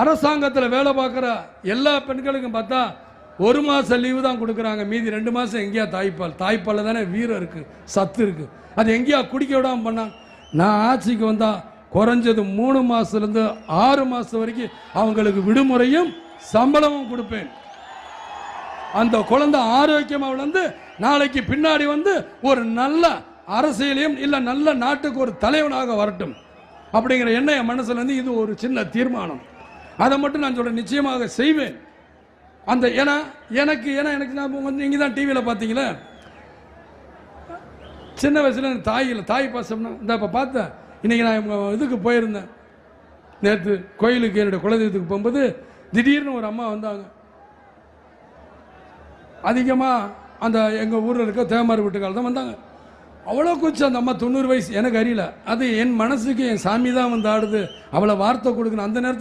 அரசாங்கத்தில் வேலை பார்க்குற எல்லா பெண்களுக்கும் பார்த்தா 1 மாதம் லீவு தான் கொடுக்குறாங்க. மீதி 2 மாதம் எங்கேயா தாய்ப்பால் தானே வீரம் இருக்குது, சத்து இருக்குது. அது எங்கேயா குடிக்க விடாமல் பண்ணாங்க. நான் ஆட்சிக்கு வந்தால் குறைஞ்சது 3 மாதத்துலேருந்து 6 மாதம் வரைக்கும் அவங்களுக்கு விடுமுறையும் சம்பளமும் கொடுப்பேன். அந்த குழந்தை ஆரோக்கியமாக வளர்ந்து நாளைக்கு பின்னாடி வந்து ஒரு நல்ல அரசியலையும் இல்லை நல்ல நாட்டுக்கு ஒரு தலைவனாக வரட்டும் அப்படிங்கிற எண்ணம் என் மனசுல இருந்து இது ஒரு சின்ன தீர்மானம். அதை மட்டும் நான் சொல்றேன், நிச்சயமாக செய்வேன். அந்த எனக்கு நான் வந்து நீங்கள் தான் டிவியில் பார்த்தீங்களே, சின்ன வயசுல தாய் பாசம்னா இந்த இப்போ பார்த்தேன். இன்னைக்கு நான் இதுக்கு போயிருந்தேன், நேற்று கோயிலுக்கு என்னுடைய குலதெய்வத்துக்கு போகும்போது திடீர்னு ஒரு அம்மா வந்தாங்க. அதிகமாக அந்த எங்கள் ஊரில் இருக்க தேமாறு வீட்டுக்கால் தான் வந்தாங்க. அவ்வளோ கூச்சு அந்த அம்மா, 90 வயசு, எனக்கு அறியல. அது என் மனசுக்கு என் சாமி தான் வந்து ஆடுது, அவளை வார்த்தை கொடுக்கணும். அந்த நேரத்தில்